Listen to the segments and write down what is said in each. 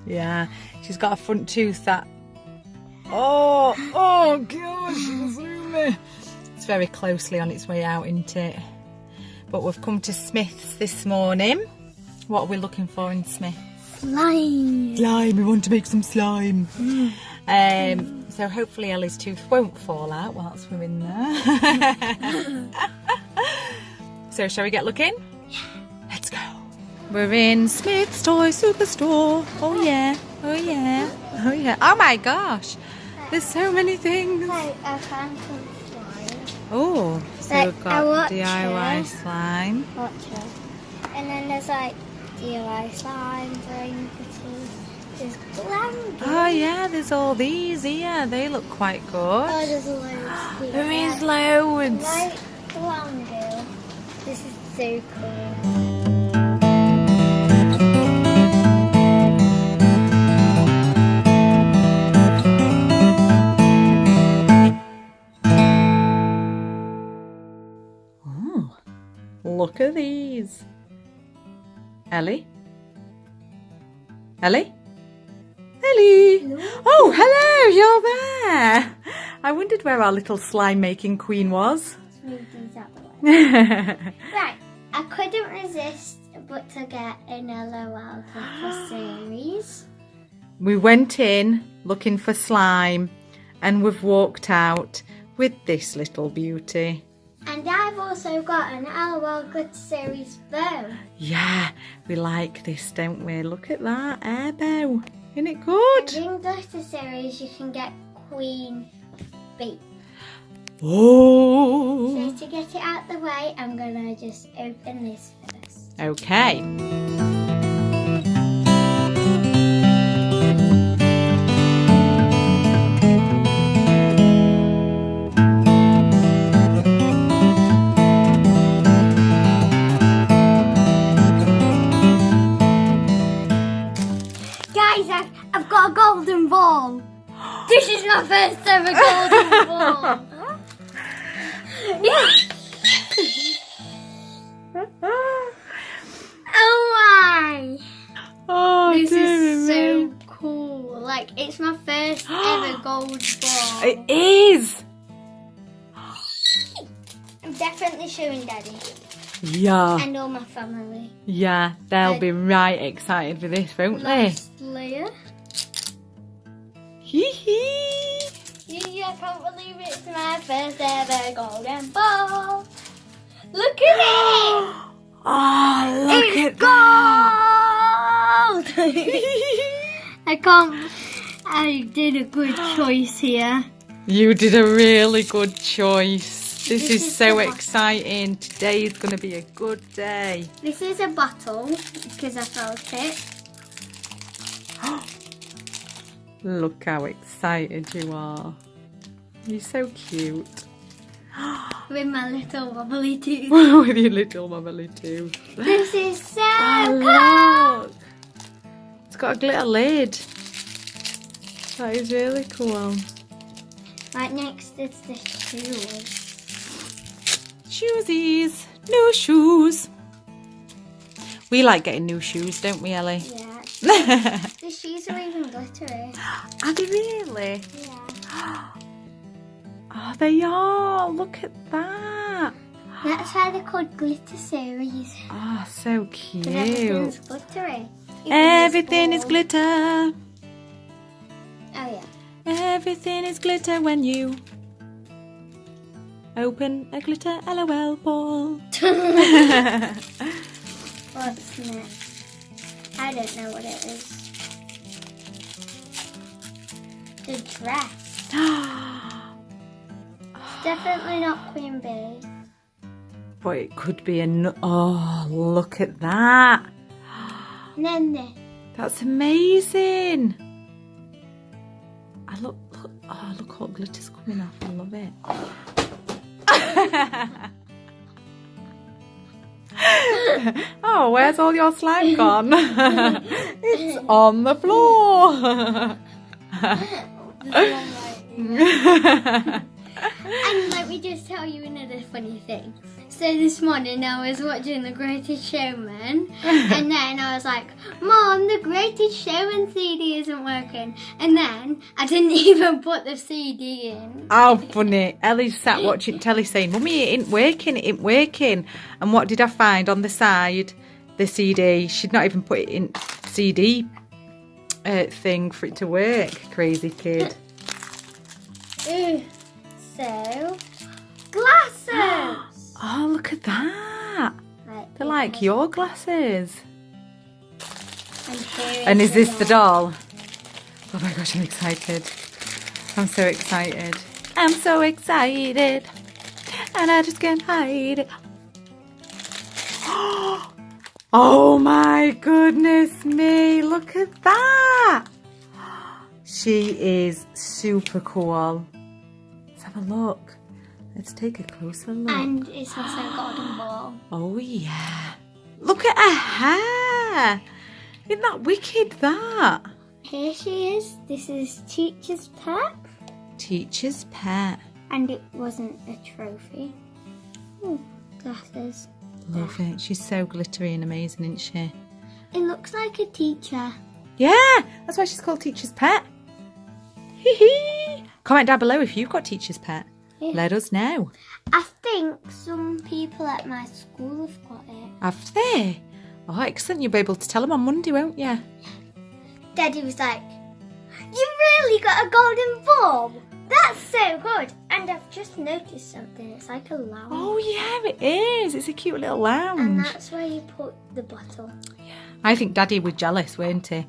Yeah, she's got a front tooth that... Oh gosh, it's very closely on its way out, isn't it? But we've come to Smyths this morning. What are we looking for in Smyths? Slime. Slime, we want to make some slime. So hopefully Ellie's tooth won't fall out whilst we're in there. So shall we get looking? Yeah. Let's go. We're in Smyths Toy Superstore. Oh yeah, oh yeah, oh yeah. Oh my gosh, there's so many things. Like a phantom slime. Oh, so Like we've got a DIY watcher. slime. Watcher. And then there's like DIY slime, brain putty. There's glam. Oh yeah, there's all these here. They look quite good. Oh, there's loads here. There is loads. Like glam girl. This is so cool. Oh, look at these. Ellie? Ellie? Ellie! Hello. Oh, hello, you're there. I wondered where our little slime making queen was. Smoothie's out the way. Right, I couldn't resist but to get an LOL for series. We went in looking for slime and we've walked out with this little beauty. And I've also got an LOL glitter series bow. Yeah, we like this, don't we? Look at that air bow. Isn't it good? And in glitter series you can get queen bee. Oh. So to get it out the way, I'm gonna just open this first. Okay. Guys, I've got a golden ball. This is my first ever golden ball. Oh my! Oh, This is dear me. so cool. Like, it's my first ever gold ball. It is. I'm definitely showing Daddy Yeah. and all my family. Yeah, they'll be right excited with this, won't they? Last layer. Hee hee. Yeah, I can't believe it's my first ever golden ball. Look at it! Oh, look It's at that. gold! I did a good choice here. You did a really good choice. This This is is so the- exciting. Today is going to be a good day. This is a bottle because I felt it. Look how excited you are. You're so cute. With my little wobbly tooth. With your little mummily tooth. This is so cool! Oh, look. It's got a glitter lid. That is really cool. Right next is the shoes. Shoesies. New shoes. We like getting new shoes, don't we, Ellie? Yeah. The shoes are even glittery. Are they really? Yeah. Oh, they are. Look at that. That's why they're called glitter series. Oh, so Because everything's cute. glittery. Even Everything this is ball. glitter. Oh yeah. Everything is glitter when you open a glitter LOL ball. What's next? I don't know what it is. The dress. It's definitely not Queen Bee. But it could be a... Oh, look at that. And then this. That's amazing. Look, oh, look what glitter's coming off. I love it. Oh, where's all your slime gone? It's on the floor. There's one right here. And like me just tell you another funny thing. So this morning I was watching The Greatest Showman and then I was like, Mom, The Greatest Showman CD isn't working. And then I didn't even put the CD in. How funny. Ellie sat watching telly saying, Mummy, it ain't working, it ain't working. And what did I find on the side? The CD. She'd not even put it in CD thing for it to work. Crazy kid. Ooh. So, glasses! Oh, look at that. Right, They're like your glasses. and And is this the doll? Oh my gosh, I'm excited. I'm so excited. I'm so excited. And I just can't hide it. Oh my goodness me. Look at that. She is super cool. Let's have a look. Let's take a closer look. And it's also a golden ball. Oh yeah. Look at her hair. Isn't that wicked, that? Here she is. This is Teacher's Pet. Teacher's Pet. And it wasn't a trophy. Ooh, glasses. Love it. She's so glittery and amazing, isn't she? It looks like a teacher. Yeah, that's why she's called Teacher's Pet. Hee hee. Comment down below if you've got Teacher's Pet. Yeah. Let us know. I think some people at my school have got it. Have they? Oh, excellent. You'll be able to tell them on Monday, won't you? Daddy was like, you really got a golden ball? That's so good. And I've just noticed something. It's like a lounge. Oh, yeah, it is. It's a cute little lounge. And that's where you put the bottle. I think Daddy was jealous, weren't he?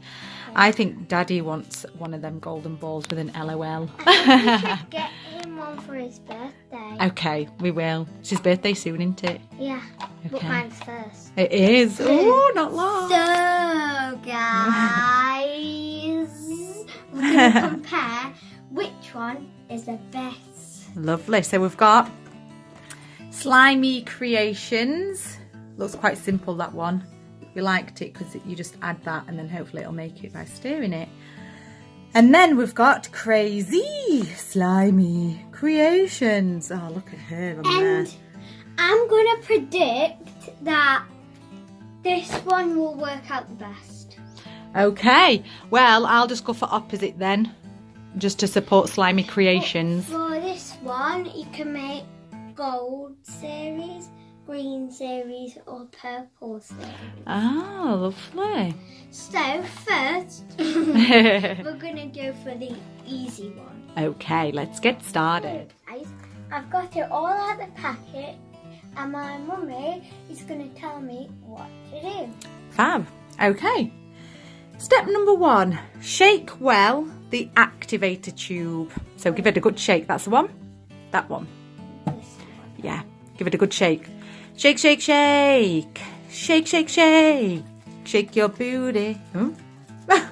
I think Daddy wants one of them golden balls with an LOL. I think we should get him one for his birthday. Okay, we will. It's his birthday soon, isn't it? Yeah, but Okay. mine's first. It is. Oh, not long. So, guys, we're going to compare which one is the best. Lovely. So we've got Slimy Creations. Looks quite simple, that one. We liked it because you just add that and then hopefully it'll make it by stirring it. And then we've got Cra-Z-slimy Creations. Oh, look at her on there. And I'm going to predict that this one will work out the best. Okay. Well, I'll just go for opposite then. Just to support Slimy Creations. For this one, you can make gold series, green series, or purple series. Oh, lovely. So first, we're going to go for the easy one. Okay, let's get started. Guys, I've got it all out of the packet, and my mummy is going to tell me what to do. Fab. Okay. Step number 1. Shake well the activator tube. So give it a good shake. That's the one? That one. This one. Yeah. Give it a good shake. Shake, shake, shake. Shake, shake, shake. Shake your booty. Hmm? I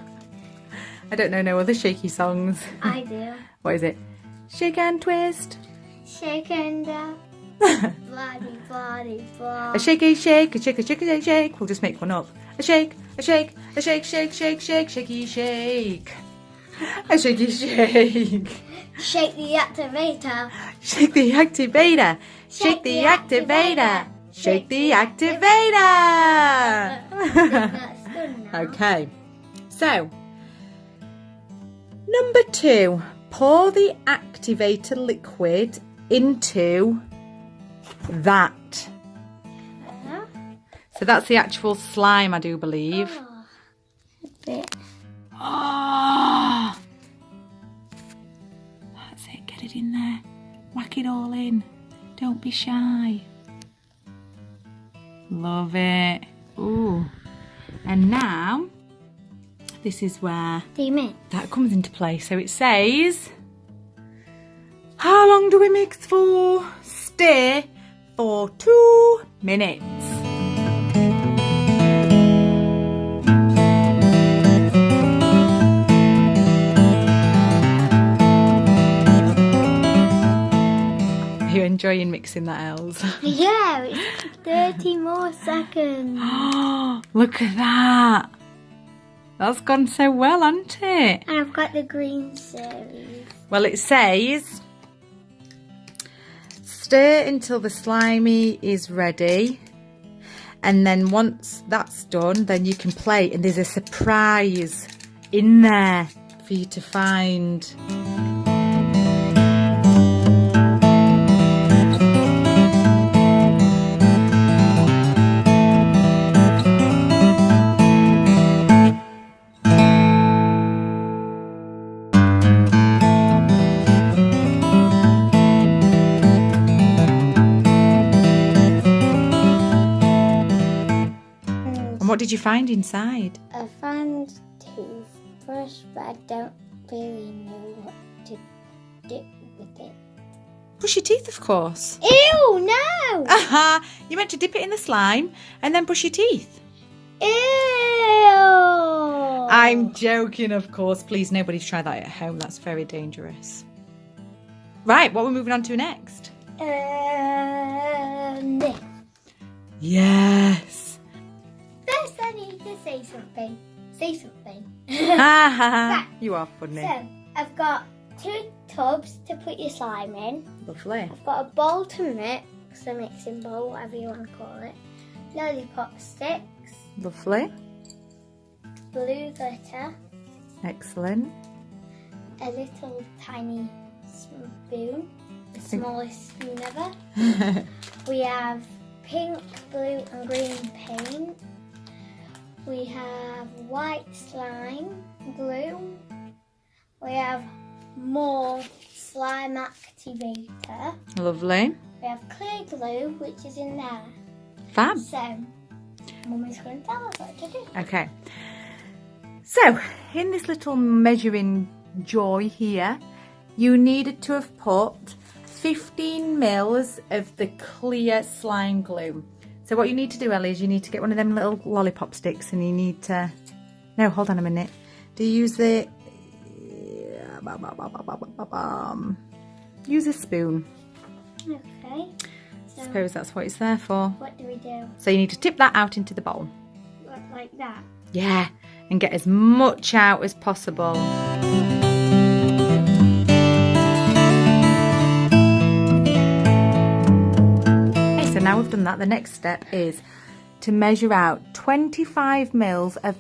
don't know no other shaky songs. I do. What is it? Shake and twist. Shake and bloody, bloody, bloody. A shake, a shake, a shake, a shake, a shake, shake. We'll just make one up. A shake, a shake, a shake, shake, shake, shake, shaky, shake. A shaky, shake. Shake the activator. Shake the activator. Shake the activator. Shake the activator. That's good now. Okay. So, number 2. Pour the activator liquid into that. So that's the actual slime, I do believe. Oh, a bit. Oh, that's it. Get it in there. Whack it all in. Don't be shy. Love it. Ooh. And now, this is where Do you mix? that comes into play. So it says, how long do we mix for? Stir for 2 minutes. Are you enjoying mixing that, Els? Yeah, it's 30 more seconds. Look at that. That's gone so well, hasn't it? And I've got the green series. Well, it says Stir until the slimy is ready. And then once that's done, then you can play. And there's a surprise in there for you to find. What did you find inside? I found toothbrush, but I don't really know what to do with it. Brush your teeth, of course. Ew, no! Aha! You meant to dip it in the slime and then brush your teeth. Ew! I'm joking, of course. Please, nobody try that at home. That's very dangerous. Right, what are we moving on to next? This. Yes. First, I need to say something. Say something. Right. You are funny. So, I've got 2 tubs to put your slime in. Lovely. I've got a bowl to mix, a mixing bowl, whatever you want to call it. Lollipop sticks. Lovely. Blue glitter. Excellent. A little tiny spoon. The smallest spoon ever. We have pink, blue and green paint. We have white slime glue. We have more slime activator. Lovely. We have clear glue, which is in there. Fab. So, Mummy's going to tell us what to do. Okay. So, in this little measuring joy here, you needed to have put 15 mils of the clear slime glue. So what you need to do, Ellie, is you need to get one of them little lollipop sticks and you need to... No, hold on a minute. Do you use the... Use a spoon. Okay. So I suppose that's what it's there for. what do we do? So you need to tip that out into the bowl. Like that? Yeah, and get as much out as possible. So now we've done that, the next step is to measure out 25 mils of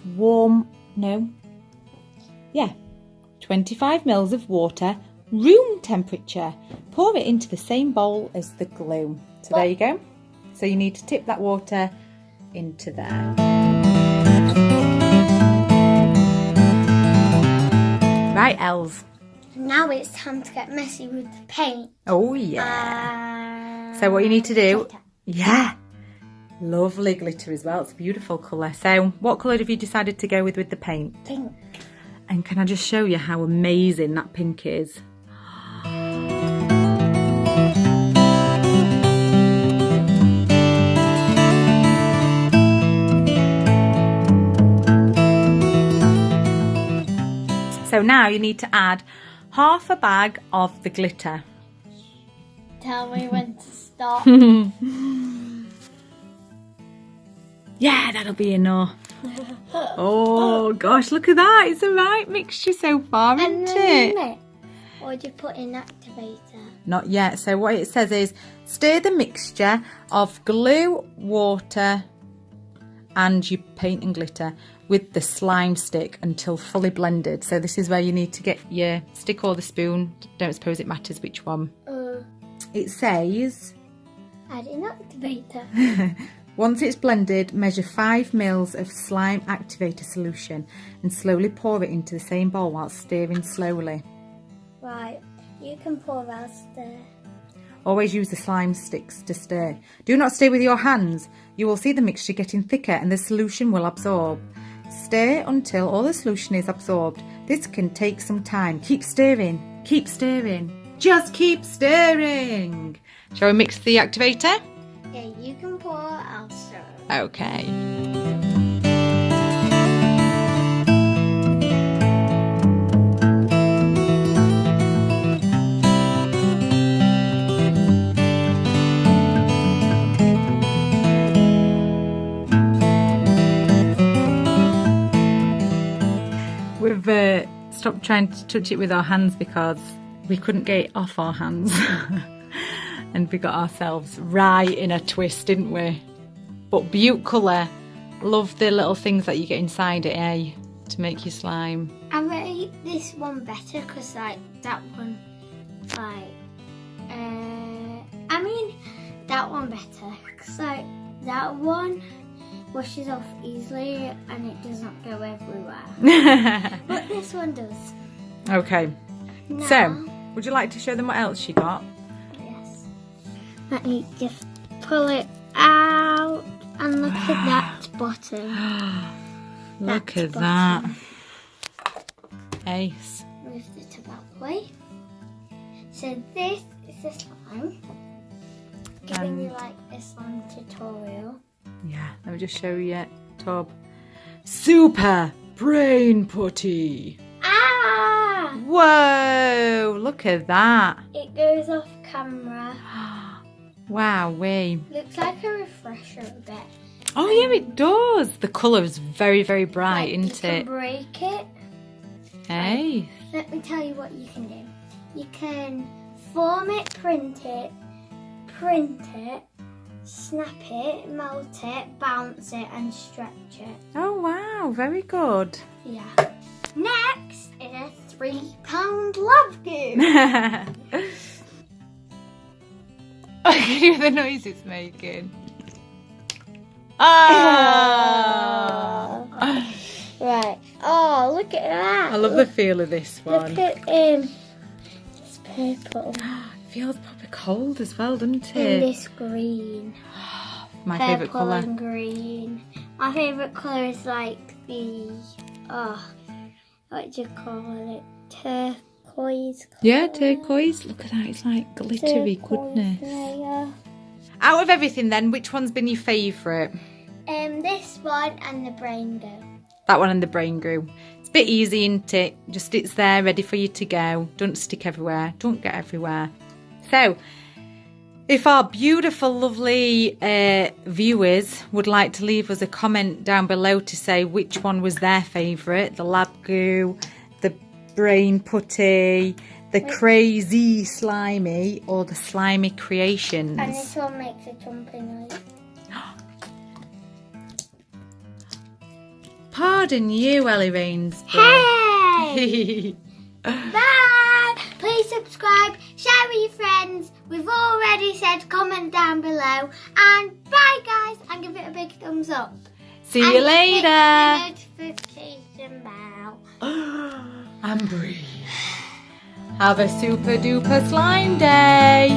25 mils of water, room temperature. Pour it into the same bowl as the glue. So there you go. So you need to tip that water into there. Right, Els. Now it's time to get messy with the paint. Oh yeah. So what you need to do, yeah, lovely glitter as well. It's a beautiful colour. So what colour have you decided to go with the paint? Pink. And can I just show you how amazing that pink is? So now you need to add half a bag of the glitter. Tell me when to stop. Yeah, that'll be enough. Oh gosh, look at that. It's the right mixture so far, isn't it? Or do you put in activator? Not yet. So what it says is stir the mixture of glue, water and your paint and glitter with the slime stick until fully blended. So this is where you need to get your stick or the spoon. Don't suppose it matters which one. It says add in activator. once it's blended, measure 5 mils of slime activator solution and slowly pour it into the same bowl while stirring slowly. Right, you can pour out stir. Always use the slime sticks to stir. Do not stir with your hands. You will see the mixture getting thicker and the solution will absorb. Stir until all the solution is absorbed. This can take some time. Keep stirring. Keep stirring. Just keep stirring. Shall we mix the activator? Yeah, you can pour, I'll stir. Okay. We've stopped trying to touch it with our hands because we couldn't get it off our hands. And we got ourselves right in a twist, didn't we? But beaut colour. Love the little things that you get inside it, eh? To make your slime. I rate this one better because like that one, like, I mean that one better because like that one washes off easily and it doesn't go everywhere. But this one does. Okay. Now, So, would you like to show them what else you got? yes. Let me just pull it out and look at that bottom. Look That at that. bottom. Ace. Move the tub out the way. So this is the slime. Giving you like a slime tutorial. Yeah, let me just show you tub. Super brain putty. Ah! Whoa, look at that. It goes off camera. Wow, wee. Looks like a refresher a bit. Oh yeah, it does. The colour is very, very bright, Like, isn't you it? can break it. Hey. Let me tell you what you can do. You can form it, print it, snap it, melt it, bounce it and stretch it. Oh wow, very good. Yeah. Next is a £3 love goo. I can hear the noise it's making. Oh! Right. Oh, look at that. I love the feel of this one. Look at this purple. It feels proper cold as well, doesn't And it? this green. My favourite Purple colour. and green. My favourite colour is like the, what do you call it? Turquoise colour. Yeah, turquoise. Look at that. It's like glittery goodness. Yeah. Out of everything then, which one's been your favourite? This one and the brain go. That one and the brain glue. It's a bit easy, isn't it? Just it's there ready for you to go. Don't stick everywhere. Don't get everywhere. So, if our beautiful, lovely viewers would like to leave us a comment down below to say which one was their favourite, the lab glue, the brain putty, the Cra-Z-slimy, or the slimy creations. And this one makes a jumping noise. Pardon you, Ellie Rainsby. Hey! Bye! Please subscribe, share with your friends. We've already said comment down below. And bye guys, and give it a big thumbs up. See you And later. hit the notification bell. And breathe. Have a super duper slime day.